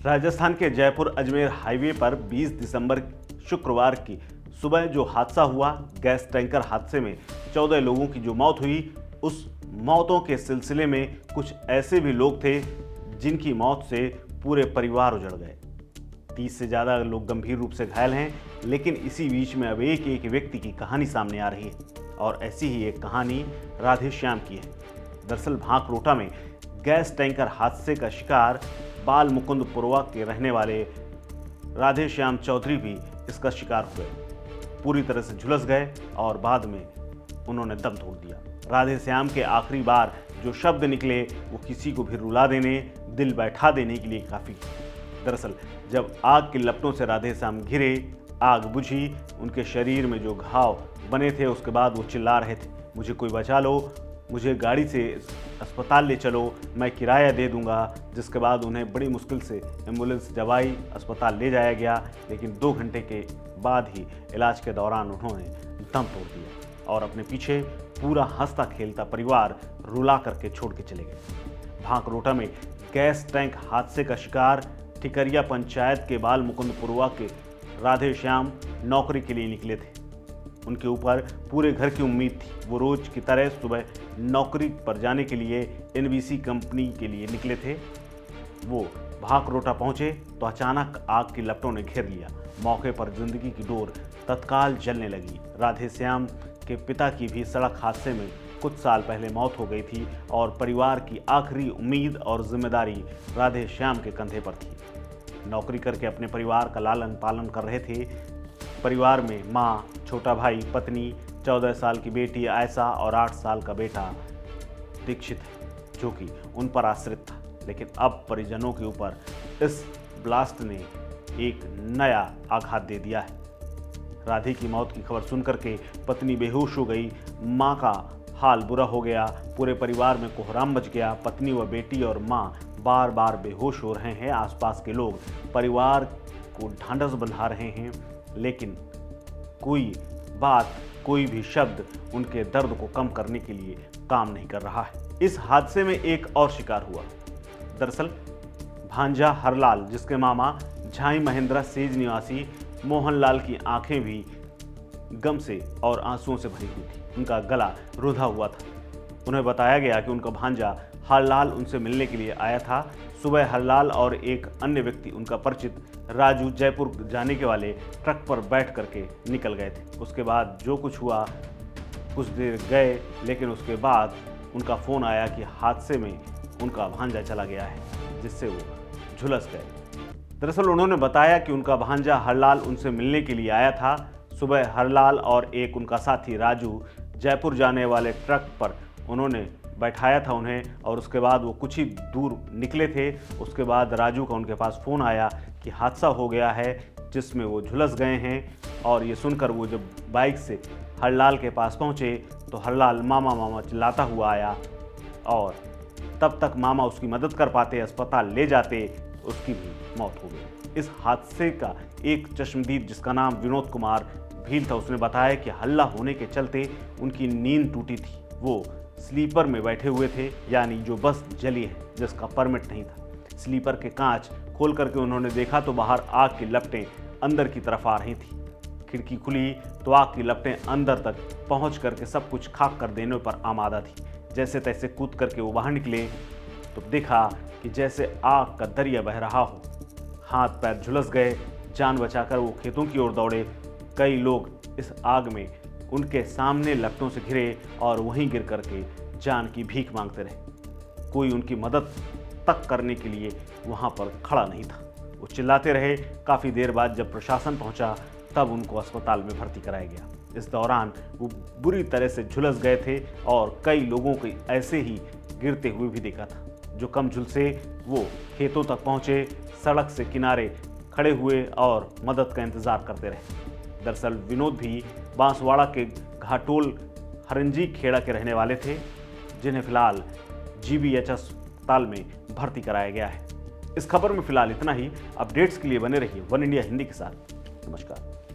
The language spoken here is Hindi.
राजस्थान के जयपुर अजमेर हाईवे पर 20 दिसंबर शुक्रवार की सुबह जो हादसा हुआ, गैस टैंकर हादसे में 14 लोगों की जो मौत हुई, उस मौतों के सिलसिले में कुछ ऐसे भी लोग थे जिनकी मौत से पूरे परिवार उजड़ गए। 30 से ज़्यादा लोग गंभीर रूप से घायल हैं। लेकिन इसी बीच में अब एक एक व्यक्ति की कहानी सामने आ रही है और ऐसी ही एक कहानी राधे श्याम की है। दरअसल भांकरोटा में गैस टैंकर हादसे का शिकार बाल मुकुंदपुरवा के रहने वाले राधे श्याम चौधरी भी इसका शिकार हुए। पूरी तरह से झुलस गए और बाद में उन्होंने दम तोड़ दिया। राधे श्याम के आखिरी बार जो शब्द निकले वो किसी को भी रुला देने, दिल बैठा देने के लिए काफ़ी। दरअसल जब आग की लपटों से राधे श्याम घिरे, आग बुझी, उनके शरीर में जो घाव बने थे उसके बाद वो चिल्ला रहे थे, मुझे कोई बचा लो, मुझे गाड़ी से अस्पताल ले चलो, मैं किराया दे दूंगा। जिसके बाद उन्हें बड़ी मुश्किल से एम्बुलेंस जवाई अस्पताल ले जाया गया। लेकिन 2 घंटे के बाद ही इलाज के दौरान उन्होंने दम तोड़ दिया और अपने पीछे पूरा हंसता खेलता परिवार रुला करके छोड़ के चले गए। भांकरोटा में गैस टैंक हादसे का शिकार ठिकरिया पंचायत के बाल मुकुंदपुरवा के राधे श्याम नौकरी के लिए निकले थे। उनके ऊपर पूरे घर की उम्मीद थी। वो रोज की तरह सुबह नौकरी पर जाने के लिए एनबीसी कंपनी के लिए निकले थे। वो भांकरोटा पहुंचे तो अचानक आग की लपटों ने घेर लिया। मौके पर जिंदगी की डोर तत्काल जलने लगी। राधे श्याम के पिता की भी सड़क हादसे में कुछ साल पहले मौत हो गई थी और परिवार की आखिरी उम्मीद और जिम्मेदारी राधे श्याम के कंधे पर थी। नौकरी करके अपने परिवार का लालन पालन कर रहे थे। परिवार में माँ, छोटा भाई, पत्नी, 14 साल की बेटी आयशा और 8 साल का बेटा दीक्षित है, जो कि उन पर आश्रित था। लेकिन अब परिजनों के ऊपर इस ब्लास्ट ने एक नया आघात दे दिया है। राधे की मौत की खबर सुनकर के पत्नी बेहोश हो गई, माँ का हाल बुरा हो गया, पूरे परिवार में कोहराम मच गया। पत्नी व बेटी और माँ बार बार बेहोश हो रहे हैं। आसपास के लोग परिवार को ढांढस बंधा रहे हैं, लेकिन कोई बात, कोई भी शब्द उनके दर्द को कम करने के लिए काम नहीं कर रहा है। इस हादसे में एक और शिकार हुआ। दरअसल भांजा हरलाल, जिसके मामा झाई महेंद्रा सेज निवासी मोहनलाल की आंखें भी गम से और आंसुओं से भरी हुई थी। उनका गला रुधा हुआ था। उन्हें बताया गया कि उनका भांजा हरलाल उनसे मिलने के लिए आया था। सुबह हरलाल और एक अन्य व्यक्ति, उनका परिचित राजू, जयपुर जाने के वाले ट्रक पर बैठ करके निकल गए थे। उसके बाद जो कुछ हुआ, कुछ देर गए, लेकिन उसके बाद उनका फ़ोन आया कि हादसे में उनका भांजा चला गया है, जिससे वो झुलस गए। दरअसल उन्होंने बताया कि उनका भांजा हरलाल उनसे मिलने के लिए आया था। सुबह हरलाल और एक उनका साथी राजू जयपुर जाने वाले ट्रक पर उन्होंने बैठाया था उन्हें, और उसके बाद वो कुछ ही दूर निकले थे। उसके बाद राजू का उनके पास फ़ोन आया कि हादसा हो गया है, जिसमें वो झुलस गए हैं। और ये सुनकर वो जब बाइक से हरलाल के पास पहुँचे तो हरलाल मामा मामा चिल्लाता हुआ आया, और तब तक मामा उसकी मदद कर पाते, अस्पताल ले जाते, उसकी भी मौत हो गई। इस हादसे का एक चश्मदीद, जिसका नाम विनोद कुमार भील था, उसने बताया कि हल्ला होने के चलते उनकी नींद टूटी थी। वो स्लीपर में बैठे हुए थे, यानी जो बस जली है, जिसका परमिट नहीं था। स्लीपर के कांच खोल करके उन्होंने देखा तो बाहर आग की लपटें अंदर की तरफ आ रही थी। खिड़की खुली तो आग की लपटें अंदर तक पहुंच करके सब कुछ खाक कर देने पर आमादा थी। जैसे तैसे कूद करके वो बाहर निकले तो देखा कि जैसे आग का दरिया बह रहा हो। हाथ पैर झुलस गए। जान बचाकर वो खेतों की ओर दौड़े। कई लोग इस आग में उनके सामने लपटों से घिरे और वहीं गिर करके जान की भीख मांगते रहे। कोई उनकी मदद तक करने के लिए वहां पर खड़ा नहीं था। वो चिल्लाते रहे। काफ़ी देर बाद जब प्रशासन पहुंचा तब उनको अस्पताल में भर्ती कराया गया। इस दौरान वो बुरी तरह से झुलस गए थे और कई लोगों को ऐसे ही गिरते हुए भी देखा था। जो कम झुलसे वो खेतों तक पहुंचे, सड़क से किनारे खड़े हुए और मदद का इंतजार करते रहे। दरअसल विनोद भी बांसवाड़ा के घाटोल हरंजी खेड़ा के रहने वाले थे, जिन्हें फिलहाल जीबीएच अस्पताल में भर्ती कराया गया है। इस खबर में फिलहाल इतना ही। अपडेट्स के लिए बने रहिए वन इंडिया हिंदी के साथ। नमस्कार।